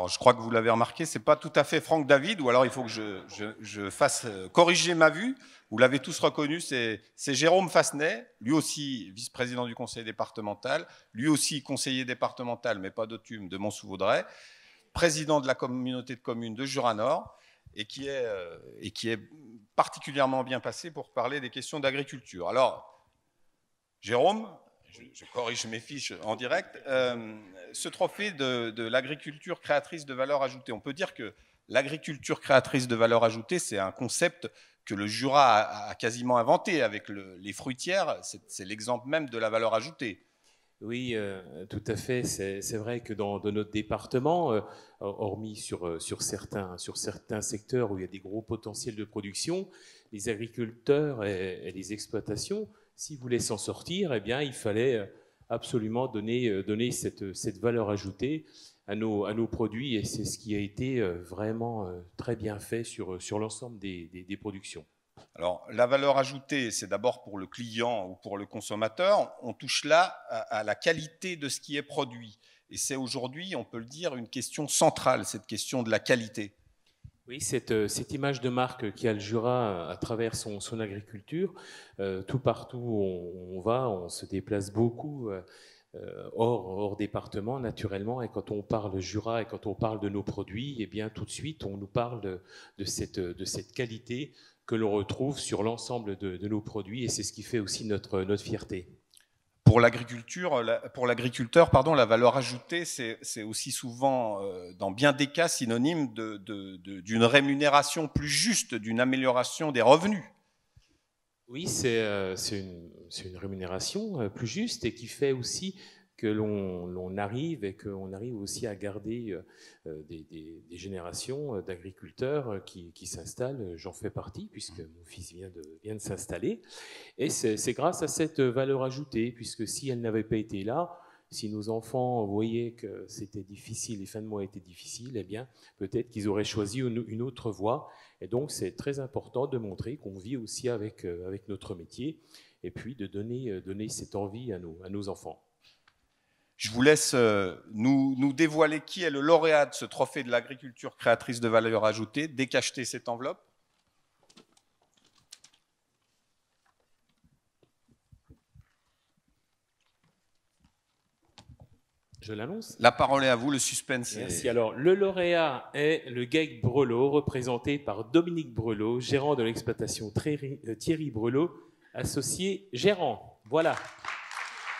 Alors, je crois que vous l'avez remarqué, c'est pas tout à fait Franck David, ou alors il faut que je fasse corriger ma vue. Vous l'avez tous reconnu, c'est Jérôme Fassenet, lui aussi vice-président du conseil départemental, lui aussi conseiller départemental, mais pas d'Autun, de Mont-sous-Vaudrey, président de la communauté de communes de Jura Nord, et qui est particulièrement bien passé pour parler des questions d'agriculture. Alors, Jérôme, je corrige mes fiches en direct, ce trophée de l'agriculture créatrice de valeur ajoutée, on peut dire que l'agriculture créatrice de valeur ajoutée, c'est un concept que le Jura a quasiment inventé avec les fruitières, c'est l'exemple même de la valeur ajoutée. Oui, tout à fait. C'est vrai que dans notre département, hormis sur certains secteurs où il y a des gros potentiels de production, les agriculteurs et les exploitations, s'ils voulaient s'en sortir, eh bien, il fallait absolument donner cette valeur ajoutée à nos produits, et c'est ce qui a été vraiment très bien fait sur l'ensemble des productions. Alors, la valeur ajoutée, c'est d'abord pour le client ou pour le consommateur. On touche là à la qualité de ce qui est produit. Et c'est aujourd'hui, on peut le dire, une question centrale, cette question de la qualité. Oui, cette image de marque qui a le Jura à travers son agriculture, tout partout où on va, on se déplace beaucoup hors département naturellement, et quand on parle Jura et quand on parle de nos produits, eh bien tout de suite on nous parle de cette qualité que l'on retrouve sur l'ensemble de nos produits, et c'est ce qui fait aussi notre fierté. Pour l'agriculteur, la valeur ajoutée, c'est aussi souvent, dans bien des cas, synonyme d'une rémunération plus juste, d'une amélioration des revenus. Oui, c'est une rémunération plus juste, et qui fait aussi que l'on arrive aussi à garder des générations d'agriculteurs qui s'installent. J'en fais partie puisque mon fils vient de s'installer, et c'est grâce à cette valeur ajoutée, puisque si elle n'avait pas été là, si nos enfants voyaient que c'était difficile, les fins de mois étaient difficiles, eh bien peut-être qu'ils auraient choisi une autre voie. Et donc c'est très important de montrer qu'on vit aussi avec notre métier, et puis de donner cette envie à nos enfants. Je vous laisse nous dévoiler qui est le lauréat de ce trophée de l'agriculture créatrice de valeur ajoutée. Décachetez cette enveloppe. Je l'annonce. La parole est à vous, le suspense. Merci. Alors, le lauréat est le GEC Brelot, représenté par Dominique Brelot, gérant de l'exploitation Thierry Brelot, associé gérant. Voilà.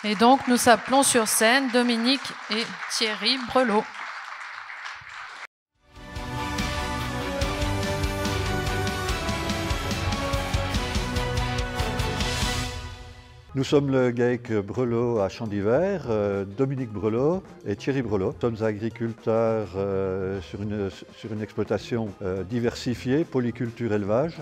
Et donc, nous appelons sur scène Dominique et Thierry Brelot. Nous sommes le GAEC Brelot à Champ d'Hiver, Dominique Brelot et Thierry Brelot. Nous sommes agriculteurs sur une exploitation diversifiée, polyculture élevage,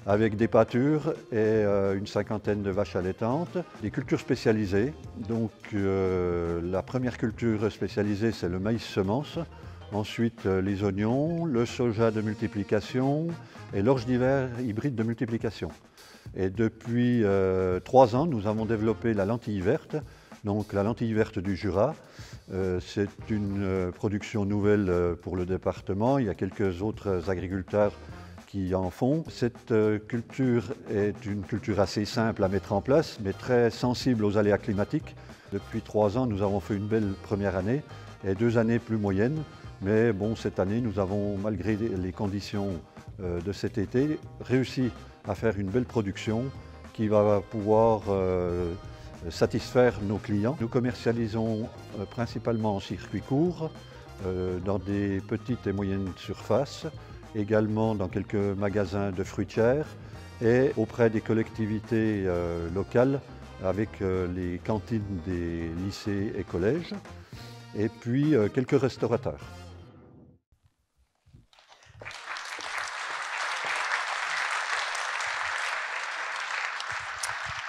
avec des pâtures et une cinquantaine de vaches allaitantes. Des cultures spécialisées, donc la première culture spécialisée c'est le maïs semence, ensuite les oignons, le soja de multiplication et l'orge d'hiver hybride de multiplication. Et depuis 3 ans, nous avons développé la lentille verte, donc la lentille verte du Jura. C'est une production nouvelle pour le département. Il y a quelques autres agriculteurs qui en font. Cette culture est une culture assez simple à mettre en place, mais très sensible aux aléas climatiques. Depuis 3 ans, nous avons fait une belle première année et 2 années plus moyennes. Mais bon, cette année, nous avons, malgré les conditions de cet été, réussi à faire une belle production qui va pouvoir satisfaire nos clients. Nous commercialisons principalement en circuit court, dans des petites et moyennes surfaces, également dans quelques magasins de fruitières et auprès des collectivités locales avec les cantines des lycées et collèges, et puis quelques restaurateurs.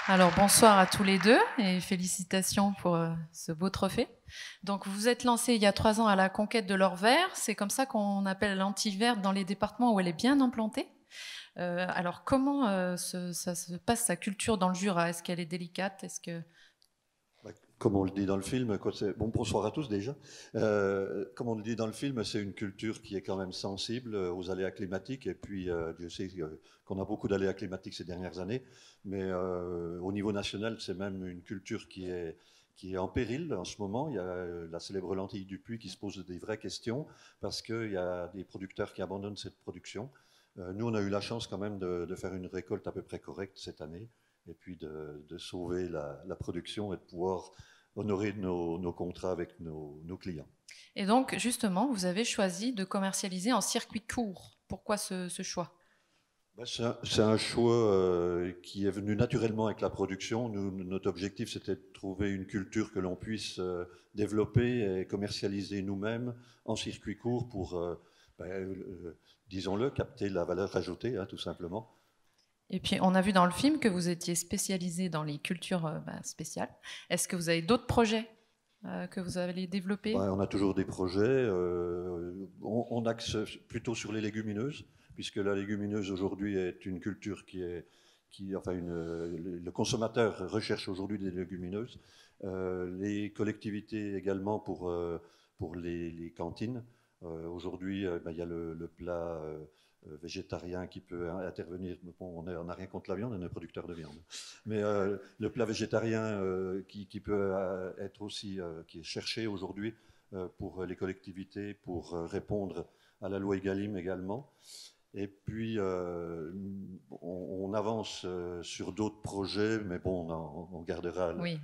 Alors bonsoir à tous les deux et félicitations pour ce beau trophée. Donc vous vous êtes lancés il y a 3 ans à la conquête de l'or vert, c'est comme ça qu'on appelle la lentille verte dans les départements où elle est bien implantée. Alors comment ça se passe sa culture dans le Jura? Est-ce qu'elle est délicate? Comme on le dit dans le film, bonsoir à tous déjà. Comme on le dit dans le film, c'est une culture qui est quand même sensible aux aléas climatiques. Et puis, Dieu sait qu'on a beaucoup d'aléas climatiques ces dernières années. Mais au niveau national, c'est même une culture qui est en péril en ce moment. Il y a la célèbre lentille du Puy qui se pose des vraies questions parce qu'il y a des producteurs qui abandonnent cette production. Nous, on a eu la chance quand même de faire une récolte à peu près correcte cette année et puis de sauver la production et de pouvoir honorer nos contrats avec nos clients. Et donc, justement, vous avez choisi de commercialiser en circuit court. Pourquoi ce choix ? C'est un choix qui est venu naturellement avec la production. Notre objectif, c'était de trouver une culture que l'on puisse développer et commercialiser nous-mêmes en circuit court pour, disons-le, capter la valeur ajoutée, tout simplement. Et puis, on a vu dans le film que vous étiez spécialisé dans les cultures spéciales. Est-ce que vous avez d'autres projets que vous allez développer ? On a toujours des projets. On axe plutôt sur les légumineuses, puisque la légumineuse aujourd'hui est une culture le consommateur recherche aujourd'hui des légumineuses. Les collectivités également pour les cantines. Aujourd'hui, il y a le plat végétarien qui peut intervenir. Bon, on n'a rien contre la viande, on est producteur de viande. Mais le plat végétarien qui peut être aussi qui est cherché aujourd'hui pour les collectivités, pour répondre à la loi Egalim également. Et puis, on avance sur d'autres projets, mais bon, on gardera... Oui,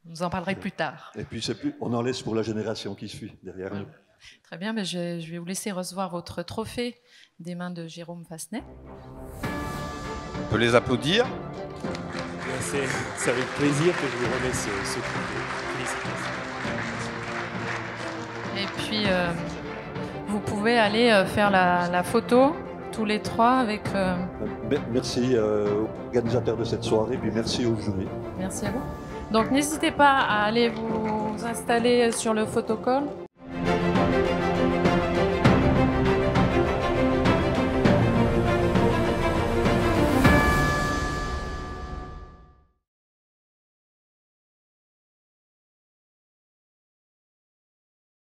vous en parlerez plus tard. Et puis, on en laisse pour la génération qui suit derrière nous. Très bien, mais je vais vous laisser recevoir votre trophée des mains de Jérôme Fassenet. On peut les applaudir. C'est avec plaisir que je vous remets ce trophée. Et puis, vous pouvez aller faire la photo, tous les trois, avec... Merci aux organisateurs de cette soirée, puis merci aux jurys. Merci à vous. Donc, n'hésitez pas à aller vous installer sur le photocall.